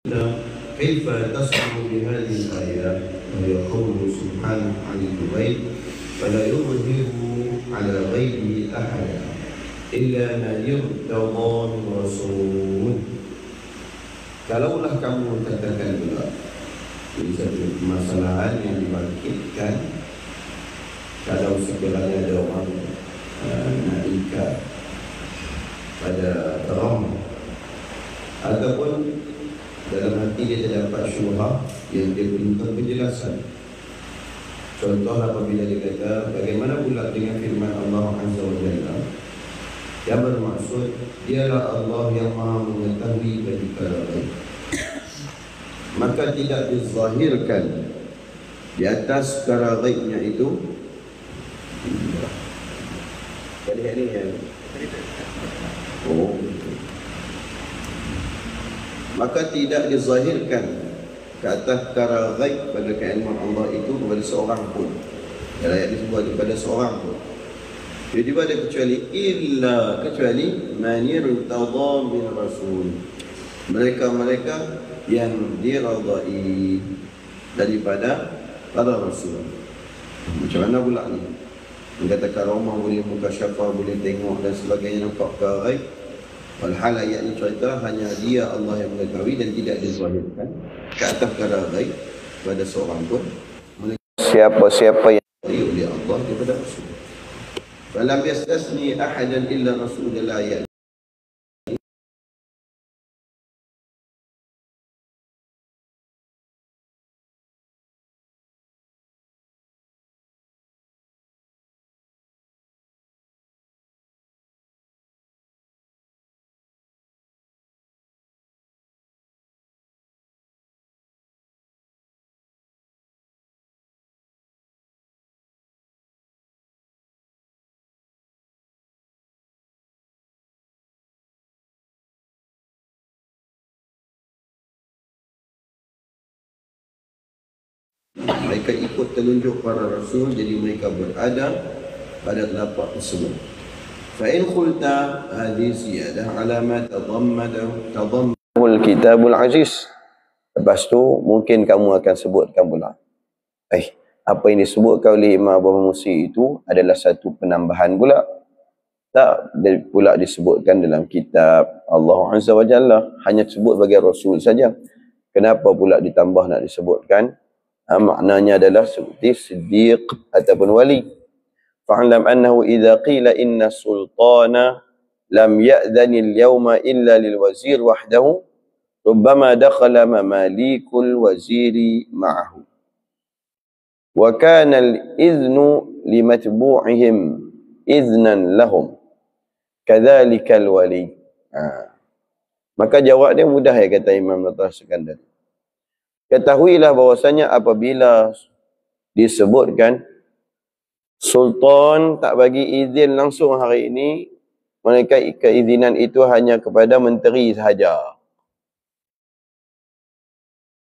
كيف تصنع بهذه الآية وهي قوله سبحانه عن الغيب فلا يظهر على غيبه أحدا إلا من ارتضى من رسول. Kalaulah kamu katakan pula ini satu permasalahan yang dibangkitkan kalau sekiranya ada orang nak ikat pada terang ataupun dalam hati dia terdapat syubhah yang dia perlukan penjelasan. Contoh apabila dia kata bagaimana pula dengan firman Allah Azza wa Jalla yang bermaksud dialah Allah yang maha mengetahui perkara ghaib, maka tidak dizahirkan di atas perkara ghaibnya itu. Jadi ini ya. Maka tidak dizahirkan ke atas perkara ghaib pada keilmuan Allah itu kepada seorang pun. Dalam ayat disebut kepada seorang pun. Jadi pada kecuali man irtadha min rasul, mereka yang diradai daripada para rasul. Macam mana pula ni? Mengatakan rumah boleh muka syafa, boleh tengok dan sebagainya, nampak perkara ghaib. Walhal ayat ini cerita hanya dia Allah yang mengetahui dan tidak dizahirkan ke atas perkara ghaib pada seorang pun. Siapa-siapa yang diberi oleh Allah kepada Rasul. Falam yastasni ahadan illa Rasulullah ayat. Mereka ikut telunjuk para rasul, jadi mereka berada pada telapak tersebut. Fa in qulta hadhihi ziyadah ala ma tadammahu al-kitabul aziz. Lepas tu mungkin kamu akan sebutkan pula, apa yang disebutkan oleh Imam Abu Musi itu adalah satu penambahan pula. Tak pula disebutkan dalam kitab Allah Azza wa Jalla, hanya sebut bagi rasul saja. Kenapa pula ditambah nak disebutkan? Maknanya adalah seperti siddiq ataupun wali. Fa'lam annahu idza qila inna sultana lam ya'dhani al-yawma illa lil wazir wahdahu rubbama dakhala mamalikul waziri ma'ahu wa kana al-idhnu limatbu'ihim idhnan lahum kadzalika al-wali. Maka jawab dia mudah ya, kata Imam Nawawi Sekandar. Ketahuilah bahwasanya apabila disebutkan sultan tak bagi izin langsung hari ini, mereka keizinan itu hanya kepada menteri sahaja,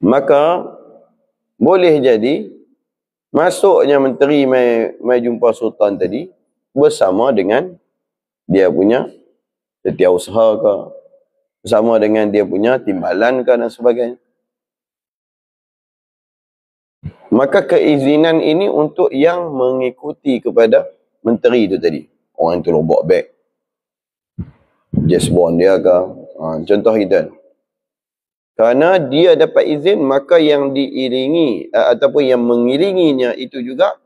maka boleh jadi masuknya menteri mai jumpa sultan tadi bersama dengan dia punya setiausaha ke, bersama dengan dia punya timbalan ke dan sebagainya. Maka keizinan ini untuk yang mengikuti kepada menteri itu tadi. Orang itu bawa beg, jasbon dia ke, contoh itu. Kerana dia dapat izin, maka yang diiringi ataupun yang mengiringinya itu juga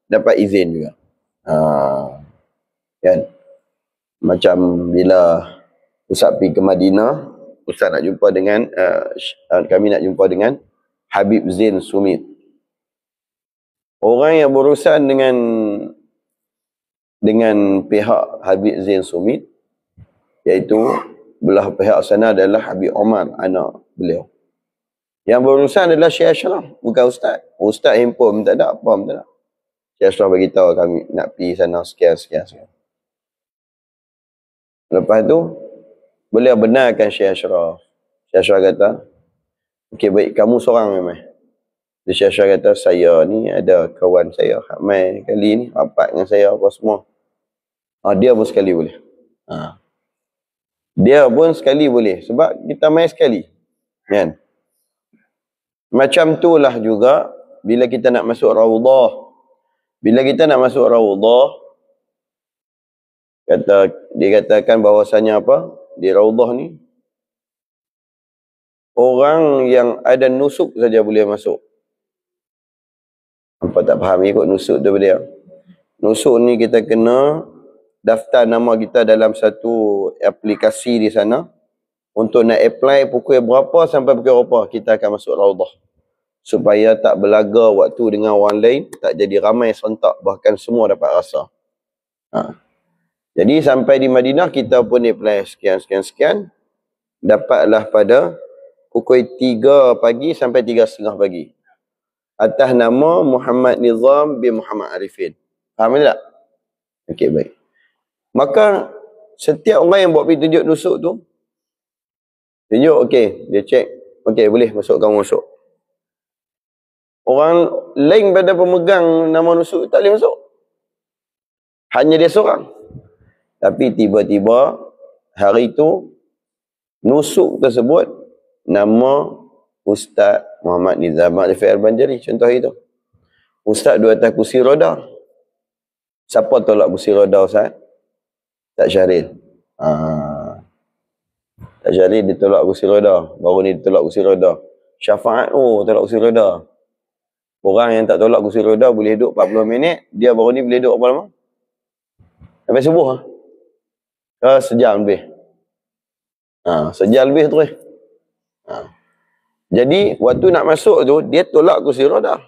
dapat izin juga. Kan? Macam bila Ustaz pergi ke Madinah, Ustaz nak jumpa dengan kami nak jumpa dengan Habib Zain Sumit. Orang yang berurusan dengan pihak Habib Zain Sumit, iaitu belah pihak sana adalah Habib Omar, anak beliau. Yang berurusan adalah Syekh Ashraf, bukan Ustaz. Ustaz handphone tak ada, apa pun tak ada. Syekh Ashraf beritahu kami nak pergi sana sekian. Lepas tu, beliau benarkan Syekh Ashraf. Syekh Ashraf kata, okey baik, kamu seorang memang. Syekh Ashraf kata, saya ni ada kawan saya mai kali ni rapat dengan saya apa semua. Dia pun sekali boleh. Dia pun sekali boleh sebab kita mai sekali. Kan? Macam itulah juga bila kita nak masuk Raudhah. Bila kita nak masuk Raudhah, dikatakan bahawasanya apa? Di Raudhah ni, orang yang ada nusuk saja boleh masuk. Apa tak faham ikut nusuk tu dia? Nusuk ni kita kena daftar nama kita dalam satu aplikasi di sana. Untuk nak apply pukul berapa sampai pukul berapa kita akan masuk Raudhah. Supaya tak berlaga waktu dengan orang lain, tak jadi ramai serentak, bahkan semua dapat rasa. Jadi sampai di Madinah kita pun apply sekian. Dapatlah pada pukul 3 pagi sampai 3:30 pagi. Atas nama Muhammad Nizam bin Muhammad Arifin. Faham tak? Okey, baik. Maka setiap orang yang buat pergi tunjuk nusuk tu, tunjuk, okey, dia cek, okey, boleh masuk, kamu masuk. Orang lain pada pemegang nama nusuk tak boleh masuk. Hanya dia seorang. Tapi tiba-tiba hari itu nusuk tersebut nama Ustaz Muhammad Nizam Arifin Al-Banjari. Contoh itu. Ustaz duduk atas kursi roda. Siapa tolak kursi roda Ustaz? Tak Syaril. Tak Syaril dia tolak kursi roda. Baru ni dia tolak kursi roda. Syafaat, tolak kursi roda. Orang yang tak tolak kursi roda boleh duduk 40 minit. Dia baru ni boleh duduk berapa lama? Sampai subuh. Sejam lebih. Sejam lebih terus. Jadi, waktu nak masuk tu, dia tolak kursi roda.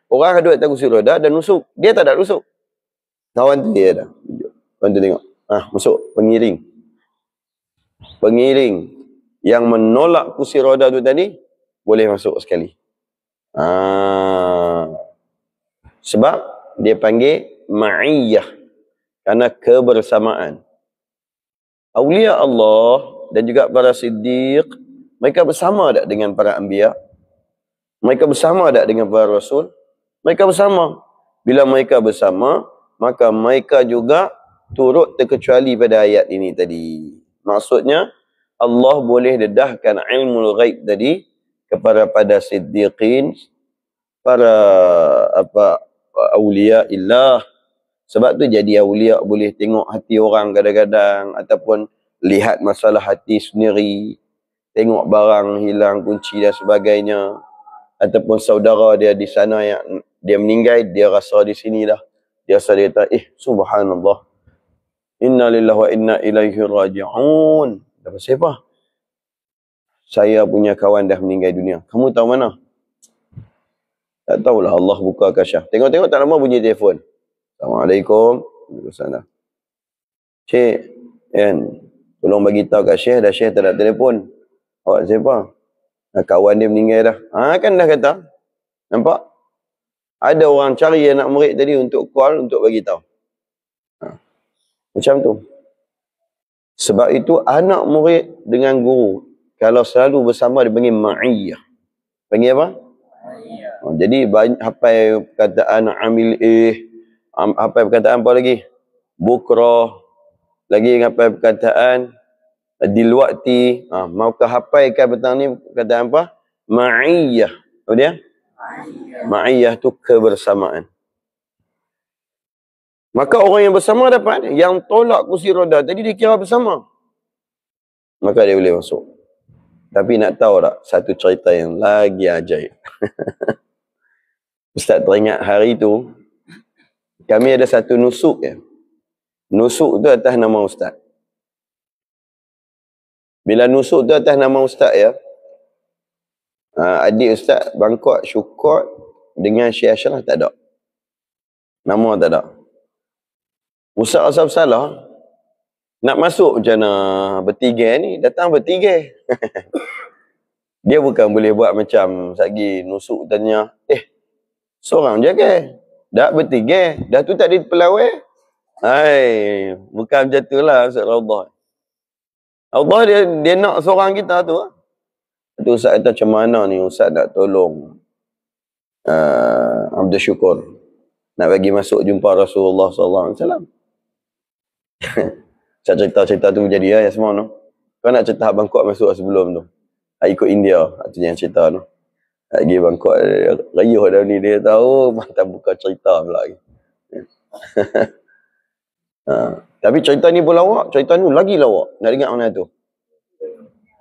Orang duduk atas kursi roda dan nusuk. Dia tak ada nusuk. Kawan tu dia dah. Kawan tu tengok. Masuk. Pengiring. Pengiring yang menolak kursi roda tu tadi, boleh masuk sekali. Sebab dia panggil ma'iyah. Kerana kebersamaan. Awliya Allah dan juga para siddiq, mereka bersama tak dengan para anbiya? Mereka bersama tak dengan para rasul? Mereka bersama. Bila mereka bersama, maka mereka juga turut terkecuali pada ayat ini tadi. Maksudnya, Allah boleh dedahkan ilmu ghaib tadi kepada pada siddiqin, para awliya illah. Sebab tu jadi awliya boleh tengok hati orang kadang-kadang, ataupun lihat masalah hati sendiri, tengok barang hilang, kunci dan sebagainya, ataupun saudara dia di sana yang dia meninggal, dia rasa di sini dah. Dia rasa dia kata, subhanallah, inna lillahi wa inna ilaihi raji'un. Dah pasal apa? Saya punya kawan dah meninggal dunia. Kamu tahu mana? Tak tahulah, Allah buka kasyaf. Tengok-tengok tak lama bunyi telefon. Assalamualaikum. Waalaikumsalam. Syekh, tolong bagi tahu kat Syekh, dah Syekh tak ada telefon. Awak siapa? Kawan dia meninggal dah. Kan dah kata. Nampak? Ada orang cari anak murid tadi untuk call, untuk bagi tahu. Macam tu. Sebab itu anak murid dengan guru, kalau selalu bersama dia panggil ma'iyah. Panggil apa? Ma'iyah. Jadi hafal perkataan amil hafal perkataan apa lagi? Bukrah. Lagi hafal perkataan dilwakti. Maukah hafalkan petang ni perkataan apa? Ma'iyah. Apa dia? Ma'iyah tu kebersamaan. Maka orang yang bersama dapat, yang tolak kursi roda tadi dia kira bersama. Maka dia boleh masuk. Tapi nak tahu tak satu cerita yang lagi ajaib. Ustaz teringat hari tu, kami ada satu nusuk ya. Nusuk tu atas nama Ustaz. Bila nusuk tu atas nama Ustaz ya, adik Ustaz bangkok syukur dengan Syekh Ashraf tak ada. Nama tak ada. Ustaz rasa bersalah. Nak masuk macam mana bertiga ni, datang bertiga. Dia bukan boleh buat macam sagi nusuk tanya, seorang je ke? Dah bertiga, dah tu tak ada pelawai. Bukan macam tu lah Ustaz Raudhah. Allah dia nak seorang kita tu. Tu Ustaz kata macam mana ni Ustaz nak tolong Abdul Syukur nak bagi masuk jumpa Rasulullah SAW. Saya cerita-cerita tu jadi ya semua tu. Kau nak cerita bangkok masuk sebelum tu. Ikut India, tu yang cerita tu. Lagi bangkok rayuh dah ni, dia tahu mantap buka cerita pula lagi. Tapi cerita ni pun lawak, cerita ni lagi lawak. Nak dengar mana tu?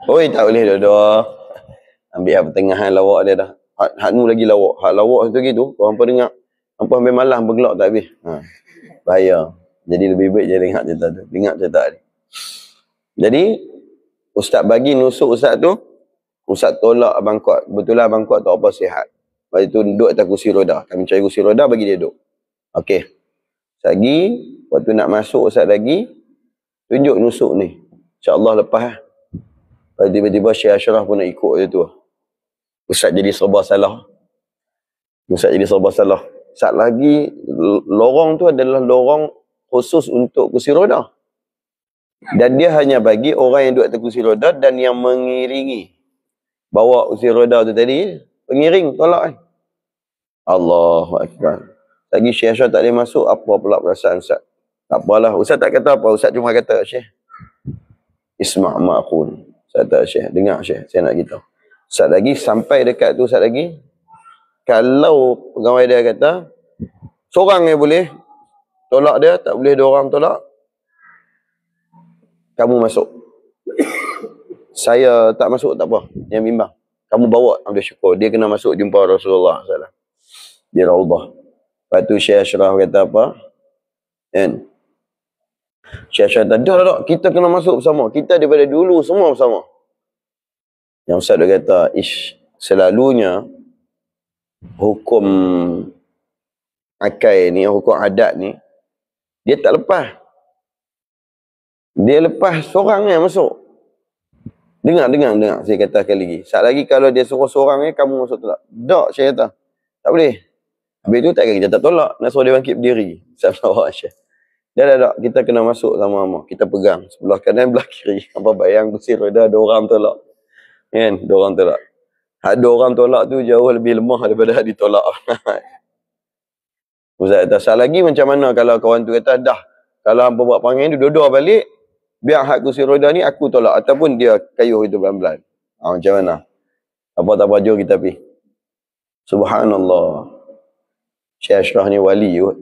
Oi, tak boleh dua-dua. Ambil hak pertengahan lawak dia dah. Hak nu lagi lawak. Hak lawak tu gitu, orang pun dengar. Hampa ambil malam bergelak tak habis. Bahaya. Jadi lebih baik je dengar cerita tu. Dengar cerita ni. Jadi, ustaz bagi nusuk ustaz tu, ustaz tolak abang kuat. Betul lah abang kuat tak apa sihat. Lepas tu duduk atas kursi roda. Kami cari kursi roda, bagi dia duduk. Okey. Lagi, waktu nak masuk ustaz lagi, tunjuk nusuk ni. InsyaAllah lepas lah. Lepas tiba-tiba Syekh Ashraf pun nak ikut dia tu. Ustaz jadi serba salah. Ustaz jadi serba salah. Saat lagi, lorong tu adalah lorong khusus untuk kursi roda. Dan dia hanya bagi orang yang duduk atas kursi roda dan yang mengiringi. Bawa kursi roda tu tadi, pengiring tolak kan. Allahu Akbar. Lagi Syekh Ashraf tak boleh masuk, apa pula perasaan Ustaz? Tak apalah, Ustaz tak kata apa, Ustaz cuma kata, Syekh, isma' ma'akun. Ustaz kata, Syekh, dengar Syekh, saya nak kita. Ustaz lagi, sampai dekat tu Ustaz lagi, kalau pegawai dia kata, seorang yang boleh tolak dia, tak boleh dua orang tolak, kamu masuk. Saya tak masuk, tak apa. Yang bimbang. Kamu bawa Abdul Syukur. Dia kena masuk jumpa Rasulullah SAW. Di Raudah. Lepas tu Syekh Ashraf kata apa? Kan? Syekh Ashraf kata, dah. Kita kena masuk bersama. Kita daripada dulu semua bersama. Yang Ustaz dia kata, selalunya hukum akai ni, hukum adat ni, dia tak lepas. Dia lepas seorang yang masuk. Dengar. Saya katakan lagi. Saat lagi kalau dia suruh seorang ni, kamu masuk tolak. Tak, saya kata. Tak boleh. Habis tu takkan kita tak tolak. Nak suruh dia bangkit berdiri. Sabar Syekh. Dah. Kita kena masuk sama-sama. Kita pegang. Sebelah kanan, belah kiri. Apa bayang kursi roda, ada orang tolak. Kan? Ada orang tolak. Ada orang tolak tu jauh lebih lemah daripada ditolak. Ustaz kata, saat lagi macam mana kalau kawan tu kata, dah. Kalau hampa buat perangai tu, dua-dua balik. Biar hak kursi roda ni aku tolak. Ataupun dia kayuh itu pelan-pelan. Macam mana? Apa tak apa, jom kita pergi. Subhanallah. Syekh Ashraf ni wali kot.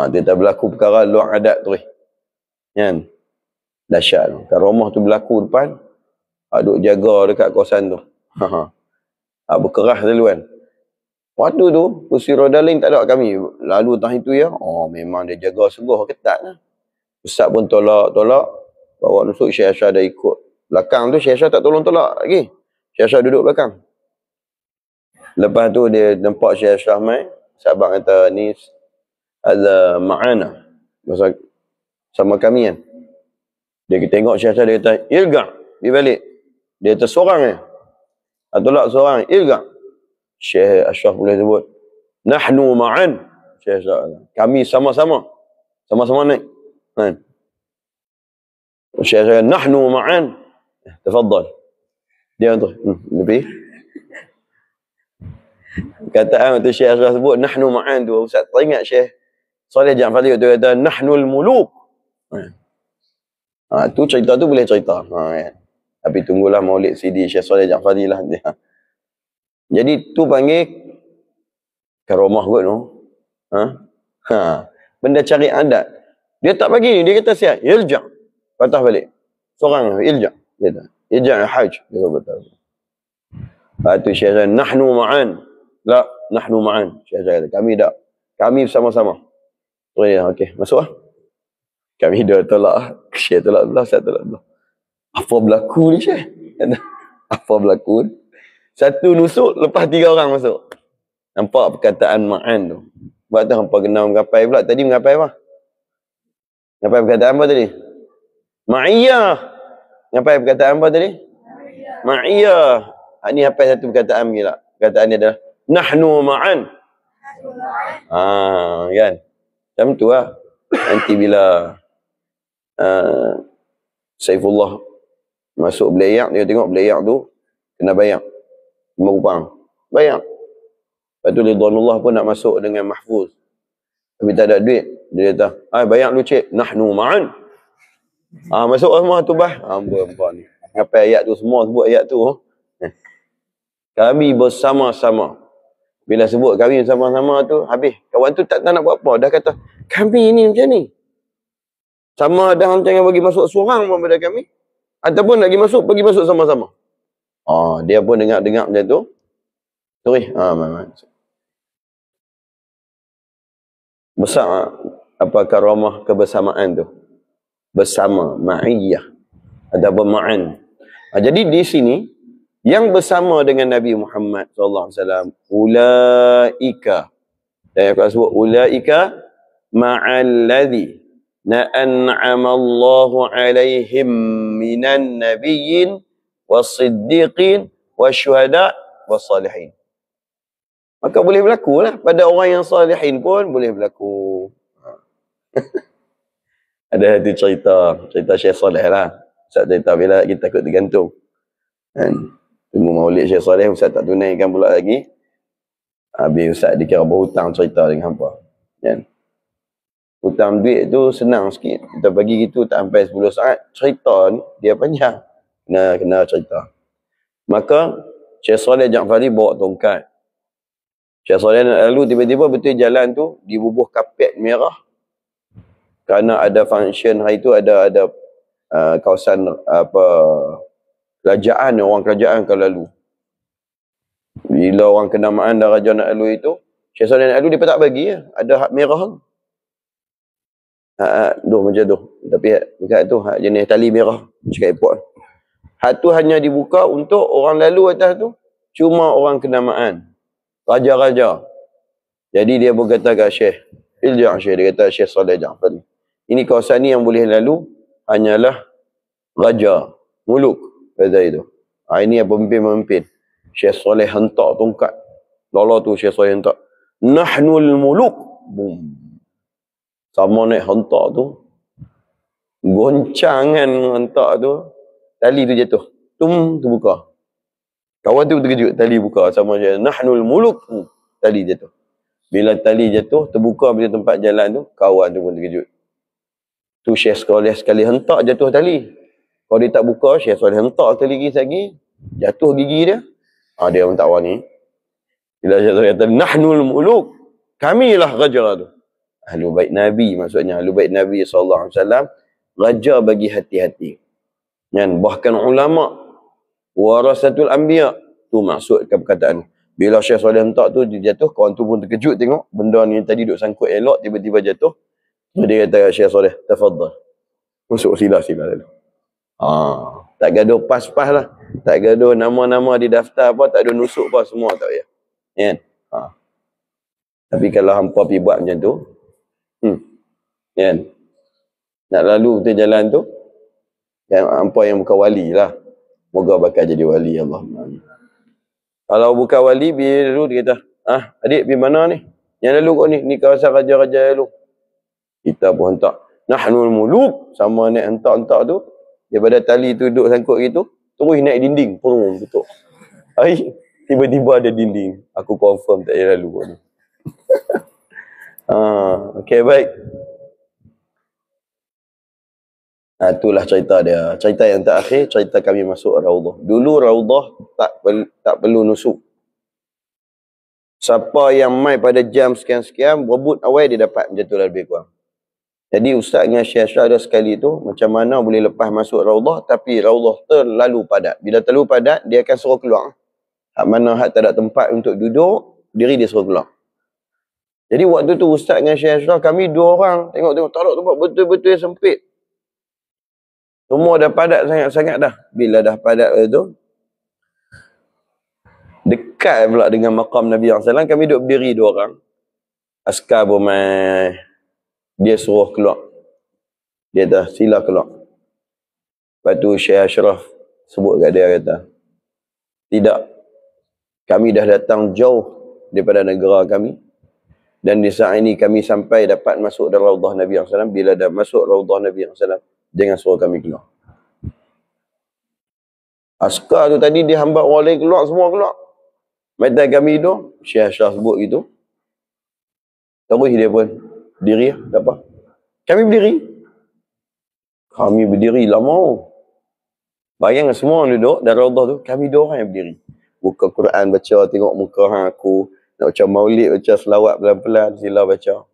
Dia tak berlaku perkara luar adat tu. Kan? Dahsyat. Karomah tu berlaku depan. Duk jaga dekat kawasan tu. Berkerah dulu kan. Waktu tu, kursi roda lain tak ada kami. Lalu tahun itu ya. Memang dia jaga sungguh ketat lah. Ustaz pun tolak. Bawa nusuk, Syekh Ashraf dah ikut. Belakang tu Syekh Ashraf tak tolong tolak lagi. Syekh Ashraf duduk belakang. Lepas tu dia nampak Syekh Ashraf main. Sahabat kata, ni ada ma'ana. Sama kami kan. Dia tengok Syekh Ashraf, dia kata, ilga. Dia balik. Dia kata seorang kan. Tolak seorang. Ilga. Syekh Ashraf boleh sebut. Nahnu ma'an. Syekh Ashraf. Kami sama-sama. Sama-sama naik. Kan? Syekh Ashraf, nahnu ma'an. Tafadhal. Dia tu. Lebih. Kataan tu Syekh Ashraf sebut, nahnu ma'an tu. Ustaz teringat Syekh Saleh Ja'fari tu kata, nahnul muluk. Tu cerita tu boleh cerita. Kan? Tapi tunggulah maulid CD Syekh Saleh Ja'fari lah. Jadi tu panggil karomah kot tu. Benda cari adat. Dia tak bagi ni, dia kata siap, ilja. Patah balik. Seorang ilja. Dia kata, ilja hajj. Dia kata betul. Lepas tu Syekh Ashraf, nahnu ma'an. La, nahnu ma'an. Syekh Ashraf kata, kami tak. Kami bersama-sama. Oh ya, okey. Masuk lah. Kami dah tolak. Syekh tolak belah, saya tolak belah. Apa berlaku ni Syekh? Apa berlaku? Satu nusuk, lepas 3 orang masuk. Nampak perkataan ma'an tu. Sebab tu hampa kena mengapai pula. Tadi mengapai apa? Mengapai perkataan apa tadi? Ma'iyah. Mengapai perkataan apa tadi? Ma'iyah. Ni apa satu perkataan gila. Perkataan ni adalah nahnu ma'an. Kan? Macam tu lah. Nanti bila Saifullah masuk belayak, dia tengok belayak tu kena bayar 5 rupang. Bayar. Lepas tu Ridwanullah pun nak masuk dengan Mahfuz. Tapi tak ada duit. Dia kata, bayar dulu cik. Nahnu ma'an. Masuk semua tu bah. Ampun ni. Ngapai ayat tu semua sebut ayat tu. Kami bersama-sama. Bila sebut kami bersama-sama tu, habis. Kawan tu tak nak buat apa. Dah kata, kami ni macam ni. Sama ada hang jangan bagi masuk seorang pun pada kami. Ataupun nak pergi masuk, pergi masuk sama-sama. Dia pun dengar-dengar macam tu. Sorry. Besar apa karamah kebersamaan tu. Bersama, ma'iyah. Ataupun ma'an. Jadi di sini, yang bersama dengan Nabi Muhammad SAW, ulaika. Dan yang sebut, ulaika ma'alladhi na'an'amallahu alaihim minan nabiyyin was-siddiqin wasyuhada was-salihin. Maka boleh berlaku lah. Pada orang yang salihin pun boleh berlaku. Ada satu cerita Syekh Saleh lah. Ustaz cerita bila kita takut tergantung. Kan? Tunggu maulid Syekh Saleh, Ustaz tak tunaikan pula lagi. Habis Ustaz dikira berhutang cerita dengan hampa. Kan? Hutang duit tu senang sikit. Kita bagi gitu tak sampai 10 saat. Cerita ni dia panjang. Kena cerita. Maka Syekh Saleh Ja'fari bawa tongkat. Syekh Saleh lalu tiba-tiba betul jalan tu dibubuh kapet merah. Kerana ada function hari tu ada kawasan kerajaan, orang kerajaan akan lalu. Bila orang kenamaan dan raja nak lalu itu, Syekh Saleh nak lalu dia tak bagi ya. Ada hak merah. Macam tu. Tapi dekat tu hak jenis tali merah dekat airport. Hak tu hanya dibuka untuk orang lalu atas tu cuma orang kenamaan. Raja-raja. Jadi dia berkata kat Syekh, dia kata Syekh Saleh Ja'fari. Ini kawasan ni yang boleh lalu hanyalah raja, muluk kata itu. Ini yang pemimpin-pemimpin. Syekh Saleh hentak tongkat. Lala tu Syekh Saleh hentak. Nahnul muluk. Boom. Sama naik hentak tu. Goncangan hentak tu. Tali tu jatuh. Terbuka. Kawan tu terkejut. Tali buka. Sama je. Nahnul muluk. Tali jatuh. Bila tali jatuh, terbuka bila tempat jalan tu, kawan tu pun terkejut. Tu Syekh Saleh sekali hentak jatuh tali. Kalau dia tak buka, Syekh Saleh hentak tali lagi. Jatuh gigi dia. Dia pun tak wani. Bila Syekh Saleh kata, Nahnul muluk. Kamilah raja tu. Ahlul bait Nabi maksudnya. Ahlul bait Nabi SAW. Raja bagi hati-hati. Kan? Bahkan ulama. Warasatul anbiya. Tu maksud perkataan. Bila Syekh Saleh hentak tu, dia jatuh. Kawan tu pun terkejut tengok. Benda ni tadi duduk sangkut elok. Tiba-tiba jatuh. Dia kata Syekh Saleh, tafaddal. Masuk sila-sila dulu. Tak gaduh pas-pas lah. Tak gaduh nama-nama di daftar apa. Tak ada nusuk apa. Semua tak payah. Kan? Tapi kalau hampa pergi buat macam tu, kan? Nak lalu betul jalan tu, yang hampa yang bukan wali lah. Moga bakal jadi wali Allah. Kalau bukan wali, bila lalu dia kata, adik pergi mana ni? Yang lalu kau ni? Ni kawasan raja-raja lalu. Kita pun hentak. Nahnul muluk. Sama naik hentak-hentak tu. Daripada tali tu duduk sangkut gitu, terus naik dinding. Purung, tutup. Tiba-tiba ada dinding. Aku confirm tak payah lalu kau ni. Okey, baik. Itulah cerita dia. Cerita yang terakhir, cerita kami masuk Raudhah. Dulu Raudhah tak perlu nusuk. Siapa yang mai pada jam sekian-sekian, berebut awal dia dapat macam tu lah lebih kurang. Jadi Ustaz dengan Syekh ada sekali tu, macam mana boleh lepas masuk Raudhah, tapi Raudhah terlalu padat. Bila terlalu padat, dia akan suruh keluar. Hak mana hak tak ada tempat untuk duduk, diri dia suruh keluar. Jadi waktu tu Ustaz dengan Syekh kami 2 orang, tengok tak ada tempat betul-betul sempit. Semua dah padat sangat-sangat dah. Bila dah padat tu, dekat pula dengan maqam Nabi SAW, kami duduk berdiri 2 orang. Askar pun dia suruh keluar. Dia dah sila keluar. Lepas tu Syekh Ashraf sebut kat dia, kata, tidak, kami dah datang jauh daripada negara kami. Dan di saat ini kami sampai dapat masuk dalam Raudhah Nabi SAW. Bila dah masuk Raudhah Nabi SAW, jangan suruh kami keluar. Askar tu tadi dia hambat orang lain keluar, semua keluar. Mata kami tu, Syekh Ashraf sebut gitu. Terus dia pun berdiri, tak apa. Kami berdiri lama. Bayangkan semua orang duduk dalam Raudhah tu, kami 2 orang yang berdiri. Buka Quran baca, tengok muka hang aku. Nak baca maulid, baca selawat pelan-pelan, sila baca.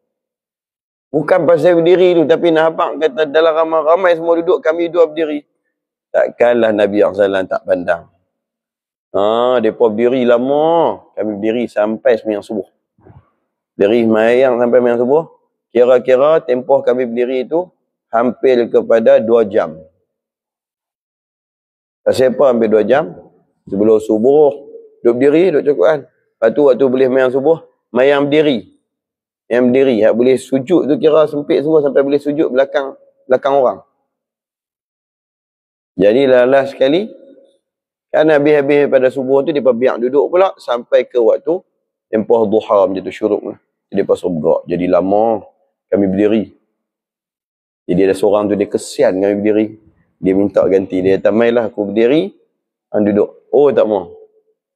Bukan pasal berdiri tu, tapi nak abang kata dalam ramai-ramai semua duduk, kami dua berdiri. Takkanlah Nabi SAW tak pandang. Mereka berdiri lama. Kami berdiri sampai sembahyang subuh. Berdiri sembahyang sampai sembahyang subuh. Kira-kira tempoh kami berdiri itu hampir kepada 2 jam. Pasal apa hampir 2 jam? Sebelum subuh, duduk berdiri, duduk Quran. Lepas tu waktu boleh sembahyang subuh, sembahyang berdiri. Yang berdiri, yang boleh sujud tu kira sempit semua sampai boleh sujud belakang orang. Jadi last sekali, kan habis-habis pada subuh tu, dia biar duduk pula sampai ke waktu tempoh duha macam tu, syuruk lah. Jadi dia pasal bergerak. Jadi lama kami berdiri. Jadi ada seorang tu, dia kesian kami berdiri. Dia minta ganti. Dia kata, mailah aku berdiri, hang duduk. Oh, tak mau.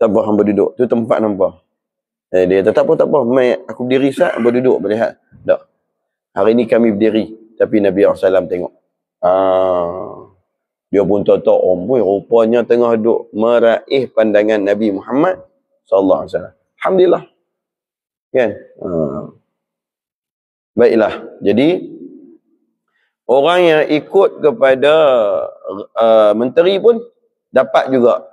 Tak apa, hamba duduk. Tu tempat nampak. Dia kata, tak apa. Mai aku berdiri sat, hamba duduk. Melihat. Tak. Hari ni kami berdiri. Tapi Nabi SAW tengok. Dia pun tahu, rupanya tengah duduk meraih pandangan Nabi Muhammad SAW. Alhamdulillah. Kan? Baiklah. Jadi, orang yang ikut kepada menteri pun dapat juga.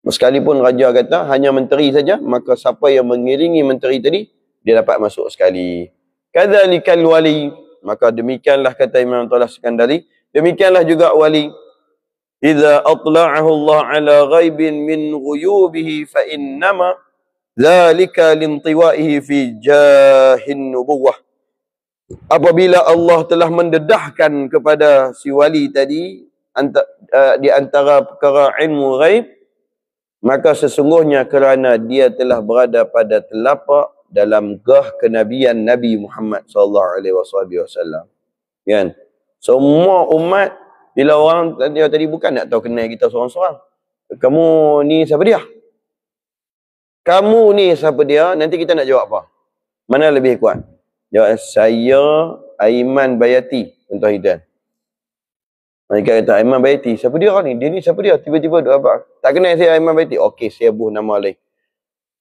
Sekalipun raja kata hanya menteri saja, maka siapa yang mengiringi menteri tadi, dia dapat masuk sekali. Kadzalikal wali. Maka demikianlah kata Imam Talha Sekandari, demikianlah juga wali. Idza atla'ahu Allah ala ghaibin min ghuyubihi fa innama dzalika lintiwaihi fi jahin nubuwah. Apabila Allah telah mendedahkan kepada si wali tadi di antara perkara ilmu ghaib, maka sesungguhnya kerana dia telah berada pada telapak dalam gah kenabian Nabi Muhammad SAW. Kan? Semua umat, bila orang tadi bukan nak tahu kenal kita seorang-seorang. Kamu ni siapa dia? Kamu ni siapa dia? Nanti kita nak jawab apa? Mana lebih kuat? Jawab, saya Aiman Bayati. Contoh hidup. Mereka kata, Aiman Bayati. Siapa dia ni? Dia ni siapa dia? Tiba-tiba apa? Tak kenal saya Aiman Bayati. Okey, saya buh nama lain.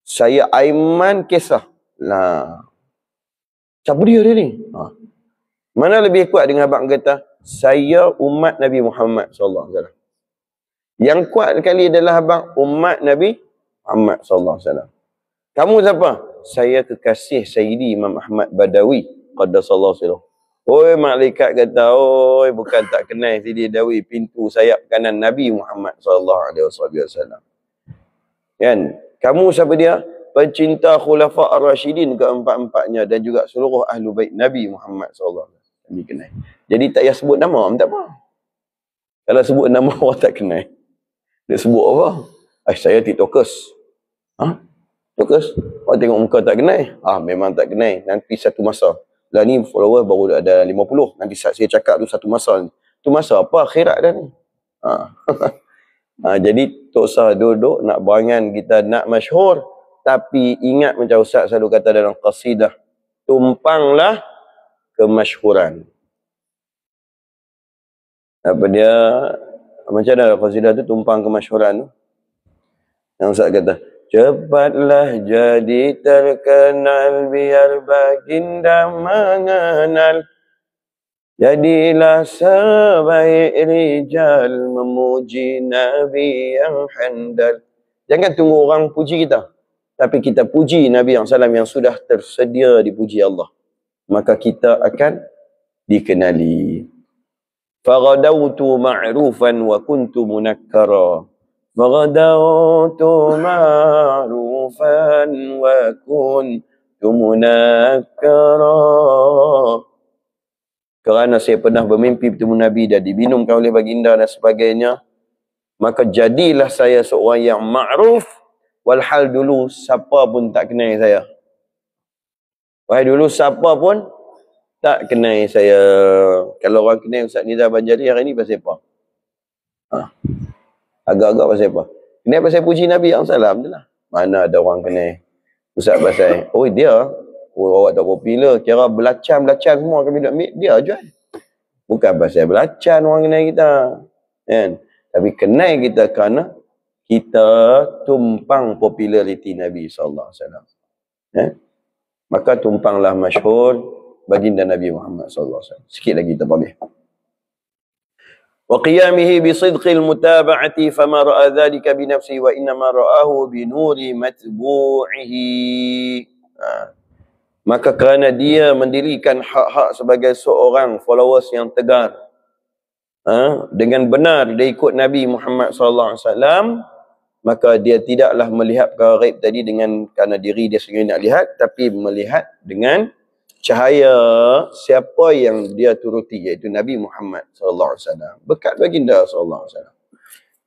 Saya Aiman Kesah. Nah. Siapa dia ni? Mana lebih kuat dengan abang kata, saya umat Nabi Muhammad SAW. Yang kuat sekali adalah abang umat Nabi Muhammad SAW. Kamu siapa? Saya kekasih Sayyidi Imam Ahmad Badawi qaddasallahu sirruh. Oi, malaikat kata, oi, bukan tak kenal Sayyidi Badawi, pintu sayap kanan Nabi Muhammad SAW. Kan? Kamu siapa dia? Pencinta khulafa ar-rasyidin keempat-empatnya dan juga seluruh ahlu bait Nabi Muhammad SAW. Kami kenal. Jadi tak payah sebut nama, tak apa. Kalau sebut nama orang tak kenal. Dia sebut apa? Saya tiktokers. Tiktokers? Orang tengok muka tak kenal. Memang tak kenal. Nanti satu masa. Lah ni follower baru ada 50. Nanti saya cakap tu satu masa. Tu masa apa? Akhirat dah ni. Jadi tak usah duduk nak berangan kita nak masyhur. Tapi ingat macam Ustaz selalu kata dalam qasidah, tumpanglah kemasyhuran. Apa dia, macam mana qasidah tu, tumpang kemasyhuran tu? Yang Ustaz kata, cepatlah jadi terkenal biar baginda mengenal. Jadilah sebaik rijal memuji Nabi yang handal. Jangan tunggu orang puji kita. Tapi kita puji Nabi SAW yang sudah tersedia dipuji Allah. Maka kita akan dikenali. Faghadawtu ma'rufan wa kuntu munakkara. Faghadawtu ma'rufan wa kuntu munakkara. Kerana saya pernah bermimpi bertemu Nabi dan diminumkan oleh baginda dan sebagainya. Maka jadilah saya seorang yang ma'ruf. Walhal dulu siapa pun tak kenal saya. Wahai dulu siapa pun tak kenal saya. Kalau orang kenal Ustaz Nizar Banjari hari ni pasal apa? Agak-agak pasal apa? Kenal pasal puji Nabi SAW je lah. Mana ada orang kenal Ustaz pasal, dia, awak tak popular. Kira belacan-belacan semua kami nak ambil, dia jual. Bukan pasal belacan orang kenal kita. Kan? Tapi kenal kita kerana kita tumpang populariti Nabi SAW. Maka tumpanglah masyhur baginda Nabi Muhammad SAW. Sikit lagi kita habis. وقيامه بصدق المتابعة فما رأى ذلك بنفسه وإنما رآه بنور متبوعه. Maka kerana dia mendirikan hak-hak sebagai seorang followers yang tegar, dengan benar dia ikut Nabi Muhammad SAW, maka dia tidaklah melihat perkara gaib tadi dengan kerana diri dia sendiri nak lihat, tapi melihat dengan cahaya siapa yang dia turuti, iaitu Nabi Muhammad SAW, berkat baginda SAW.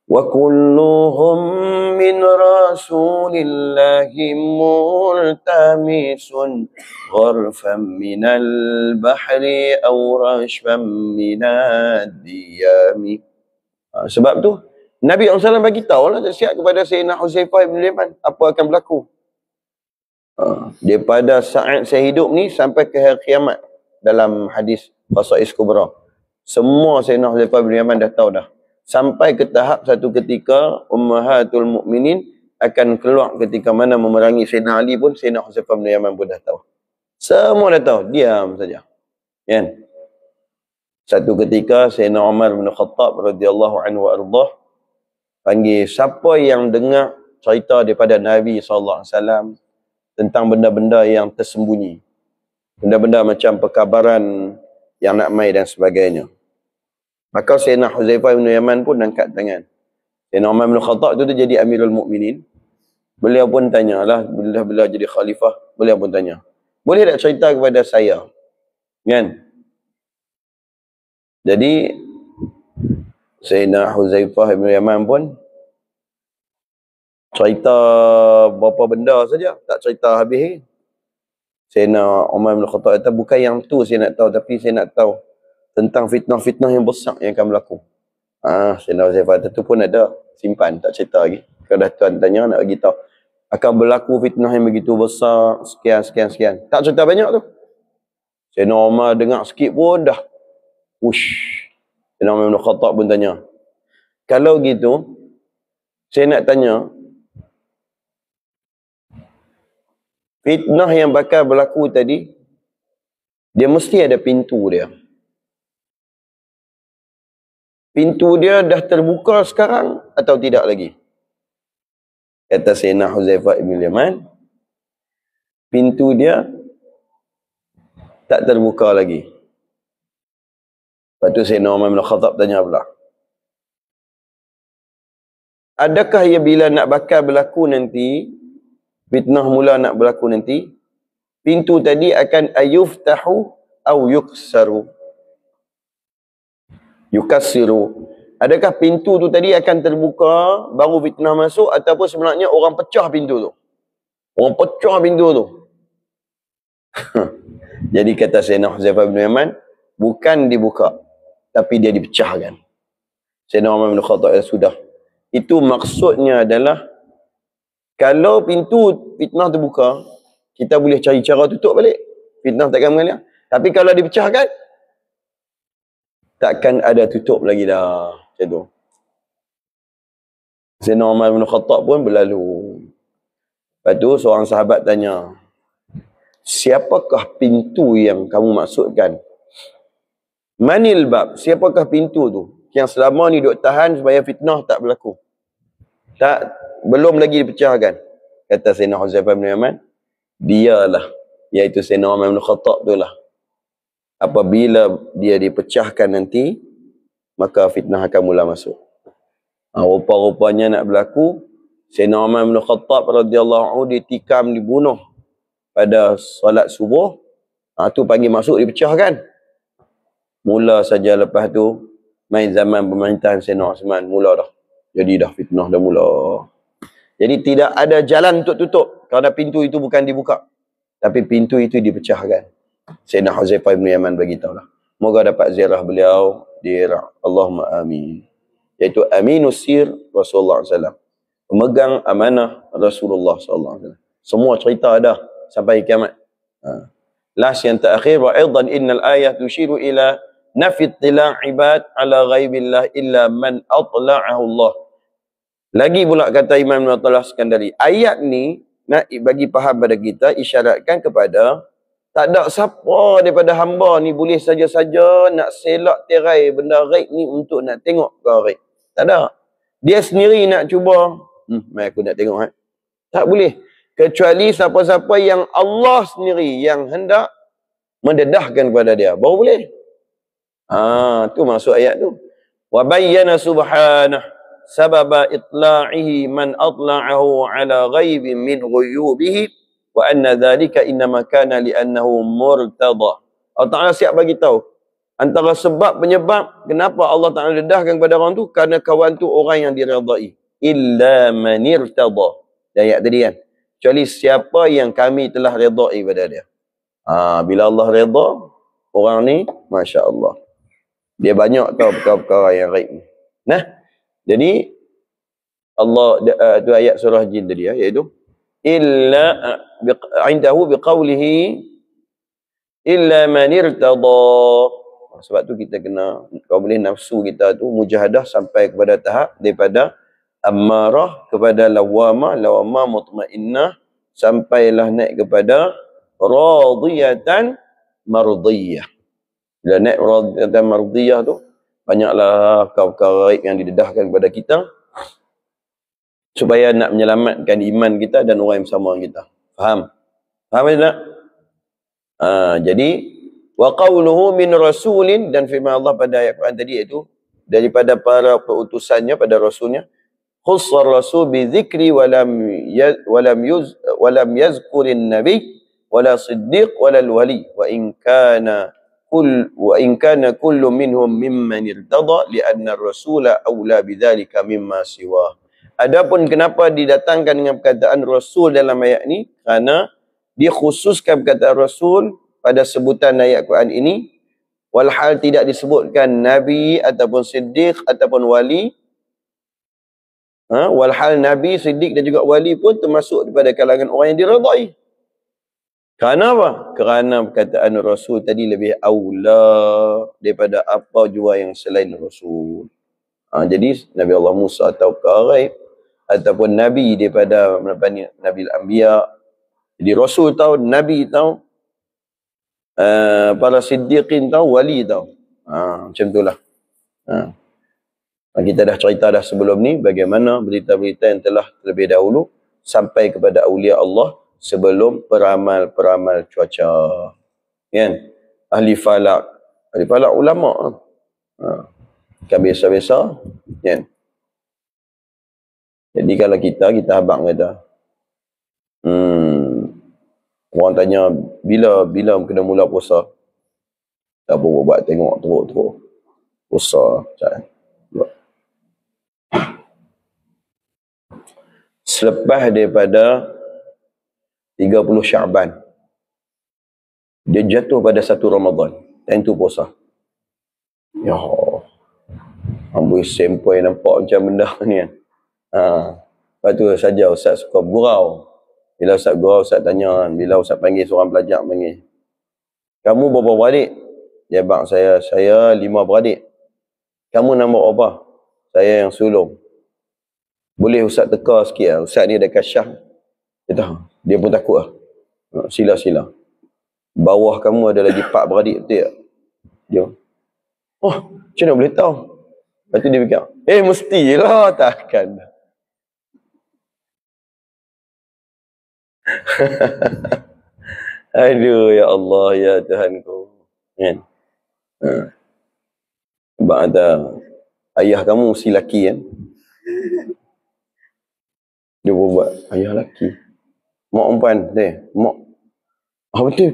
Wa kulluhum min rasulillahi multamisun gharfan minal bahri aw rashfan minad diyami. Sebab tu Nabi SAW bagi tahu lah siap kepada Sayyidina Huzaifah bin Yaman apa akan berlaku. Daripada saat saya hidup ni sampai ke hari kiamat, dalam hadis Khasa'is Kubra, semua Sayyidina Huzaifah bin Yaman dah tahu dah. Sampai ke tahap satu ketika Ummahatul Mukminin akan keluar ketika mana memerangi Sayyidina Ali pun, Sayyidina Huzaifah bin Yaman pun dah tahu. Semua dah tahu, diam saja. Kan? Satu ketika Sayyidina Umar bin Khattab radhiyallahu anhu wa ardah panggil siapa yang dengar cerita daripada Nabi SAW tentang benda-benda yang tersembunyi, benda-benda macam perkabaran yang nak mai dan sebagainya. Maka Sayyidina Huzaifah bin Yaman pun angkat tangan. Sayyidina Umar bin Khattab tu jadi Amirul Mukminin. Beliau pun tanyalah, bila jadi khalifah, beliau pun tanya, boleh tak cerita kepada saya? Kan? Jadi Sayyidina Huzaifah bin Yaman pun cerita berapa benda saja, tak cerita habis. Sayyidina Umar bin Khattab kata, bukan yang tu saya nak tahu, tapi saya nak tahu tentang fitnah-fitnah yang besar yang akan berlaku. Sayyidina Huzaifah tu pun ada simpan, tak cerita lagi. Kalau dah tuan tanya nak bagi tahu akan berlaku fitnah yang begitu besar, sekian. Tak cerita banyak tu. Sayyidina Umar dengar sikit pun dah Sayyidina Umar bin Khattab pun tanya, kalau gitu saya nak tanya, fitnah yang bakal berlaku tadi, dia mesti ada pintu dia. Pintu dia dah terbuka sekarang atau tidak lagi? Kata Sayyidina Huzaifah bin Yaman, pintu dia tak terbuka lagi. Lepas tu Sayyidina Umar bin Khattab tanya pula, adakah ia bila nak bakal berlaku nanti, fitnah mula nak berlaku nanti, pintu tadi akan ayuftahu au yukassiru. Adakah pintu tu tadi akan terbuka baru fitnah masuk, ataupun sebenarnya orang pecah pintu tu? Orang pecah pintu tu. Jadi kata Sayyidina Huzaifah bin Yaman, bukan dibuka, tapi dia dipecahkan. Sayyidina Umar bin Khattab sudah. Itu maksudnya adalah kalau pintu fitnah terbuka, kita boleh cari cara tutup balik. Fitnah takkan mengalir. Tapi kalau dipecahkan, takkan ada tutup lagi dah. Macam tu. Sayyidina Umar bin Khattab pun berlalu. Lepas tu seorang sahabat tanya, siapakah pintu yang kamu maksudkan? Manil bab? Siapakah pintu tu yang selama ni duk tahan supaya fitnah tak berlaku? Tak, belum lagi dipecahkan. Kata Sayyidina Huzaifah bin Yaman, dialah, iaitu Sayyidina Umar bin Khattab tu lah. Apabila dia dipecahkan nanti, maka fitnah akan mula masuk. Rupa-rupanya nak berlaku, Sayyidina Umar bin Khattab radhiyallahu anhu ditikam, dibunuh pada solat subuh. Tu panggil masuk, dipecahkan. Mula saja lepas tu, main zaman pemerintahan Sayyidina Osman, mula dah. Jadi dah fitnah dah mula. Jadi tidak ada jalan untuk tutup kerana pintu itu bukan dibuka, tapi pintu itu dipecahkan. Sayyidina Huzaifah bin Yaman bagi tahu lah. Moga dapat ziarah beliau di Iraq. Allahumma amin. Iaitu aminus sir Rasulullah SAW. Pemegang amanah Rasulullah SAW. Semua cerita ada sampai kiamat. Last yang terakhir, wa aidan innal ayat tushiru ila nafi ittila' ibad ala ghaibillah illa man atla'ahu Allah. Lagi pula kata Imam Nawawi Skandari, ayat ni nak bagi faham pada kita, isyaratkan kepada tak ada siapa daripada hamba ni boleh saja-saja nak selak tirai benda ghaib ni untuk nak tengok perkara ghaib. Tak ada. Dia sendiri nak cuba, mai aku nak tengok. Tak boleh. Kecuali siapa-siapa yang Allah sendiri yang hendak mendedahkan kepada dia. Baru boleh. Tu maksud ayat tu. Wa bayyana subhanahu sababa itla'ihi man atla'ahu ala ghaibin min ghuyubihi wa anna dhalika innama kana li'annahu murtada. Allah Ta'ala siap bagi tahu antara sebab penyebab kenapa Allah Ta'ala dedahkan kepada orang tu, kerana kawan tu orang yang diredai. Illa man irtada. Ayat tadi kan. Kecuali siapa yang kami telah redai pada dia. Bila Allah reda, orang ni, Masya Allah, dia banyak tahu perkara-perkara yang ghaib ni. Nah, jadi Allah tu ayat surah Jin tadi iaitu illa indahu biqaulihi illa man irtada. Sebab tu kita kena, kalau boleh nafsu kita tu mujahadah sampai kepada tahap daripada ammarah kepada lawamah, lawamah mutmainnah, sampailah naik kepada radiyatan mardiyah. Bila naik radiyatan mardiyah tu, banyaklah perkara ghaib yang didedahkan kepada kita supaya nak menyelamatkan iman kita dan orang yang bersama kita. Faham? Faham tak? Jadi wa qawluhu min rasulin, dan firman Allah pada ayat Quran tadi iaitu daripada para peutusannya, pada rasulnya, khussar rasul bi dzikri wa lam yazkurin nabi wala siddiq wala wali wa in kana kullu minhum mimman irtada li'anna ar-rasula aula bidzalika mimma siwa. Adapun kenapa didatangkan dengan perkataan rasul dalam ayat ni, kerana dikhususkan perkataan rasul pada sebutan ayat Quran ini, walhal tidak disebutkan nabi ataupun siddiq ataupun wali. Walhal nabi, siddiq dan juga wali pun termasuk daripada kalangan orang yang diredai. Kerana apa? Kerana perkataan rasul tadi lebih aula daripada apa jua yang selain rasul. Jadi Nabi Allah Musa tahu perkara ghaib, ataupun nabi daripada Nabi al-Anbiya. Jadi rasul tahu, nabi tahu, para siddiqin tahu, wali tahu. Macam itulah. Kita dah cerita dah sebelum ni bagaimana berita-berita yang telah terlebih dahulu sampai kepada awliya Allah sebelum peramal-peramal cuaca. Kan? Ahli falak. Ahli falak ulama. Kan biasa-biasa. Kan? Jadi kalau kita habang kata, orang tanya, bila kena mula puasa? Tak apa buat, tengok teruk. Puasa. Selepas daripada 30 Syaban, dia jatuh pada 1 Ramadan, dan itu puasa. Ya Allah, amboi sempoi nampak macam benda ni kan. Lepas tu saja Ustaz suka gurau. Bila Ustaz gurau, Ustaz tanya kan, bila Ustaz panggil seorang pelajar, panggil, kamu berapa beradik? Dia bang, saya 5 beradik. Kamu nombor apa? Saya yang sulung. Boleh Ustaz teka sikit lah. Ustaz ni ada kasyah. Dia pun takut lah. Sila. Bawah kamu ada lagi 4 beradik, betul tak? Dia, macam mana boleh tahu? Lepas tu dia fikir, mestilah, takkan. Aduh, ya Allah, ya Tuhanku. Kan? Sebab ada ayah kamu mesti laki kan? Dia buat ayah laki. Mak perempuan, mak. Betul.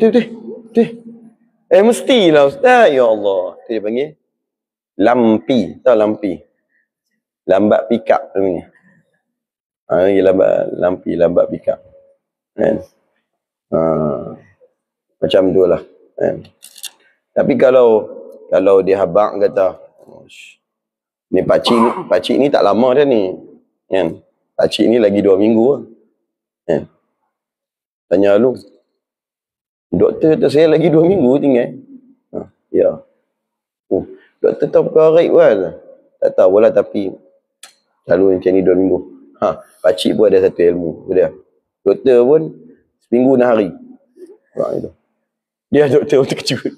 Mestilah Ustaz. Ya Allah. Dia panggil lampi. Tahu lampi? Lambat pick up namanya. Lambat pick up. Kan? Macam tu lah. Kan? Tapi kalau dia habaq kata, ni pakcik ni tak lama dah ni. Kan? Pakcik ni lagi 2 minggu lah. Kan? Tanya lu, doktor kata saya lagi 2 minggu tinggal. Ya. Doktor tahu perkara ghaib kan? Tak tahu lah, tapi selalu macam ni 2 minggu. Pakcik pun ada satu ilmu. Dia doktor pun seminggu 6 hari. Itu. Dia doktor terkejut.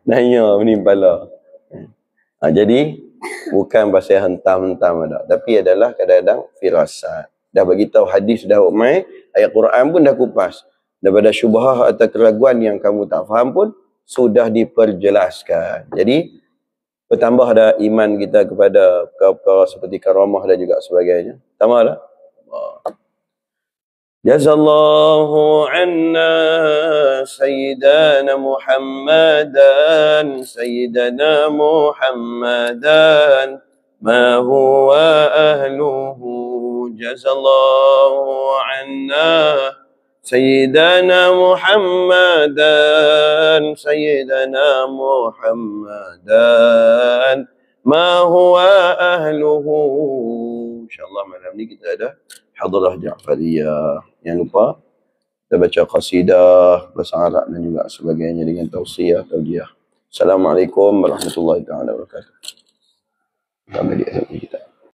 Nanya menimpa lah. Jadi bukan pasal hentam-hentam dah, tapi adalah kadang-kadang firasat. Dah bagi tahu hadis dah umai, ayat Quran pun dah kupas. Daripada syubhah atau keraguan yang kamu tak faham pun sudah diperjelaskan. Jadi bertambah dah iman kita kepada perkara seperti karamah dan juga sebagainya. Tambah dah. Jazallahu anna sayyidana Muhammadan ma huwa ahluhu. Jazallahu anna sayyidana Muhammadan ma huwa ahluhu. InsyaAllah malam ni kita ada hadrah Ja'fariyah. Jangan lupa kita baca qasidah bahasa Arab dan juga sebagainya dengan tausiah, taujiah. Assalamualaikum warahmatullahi wabarakatuh. Sampai di akhir kita.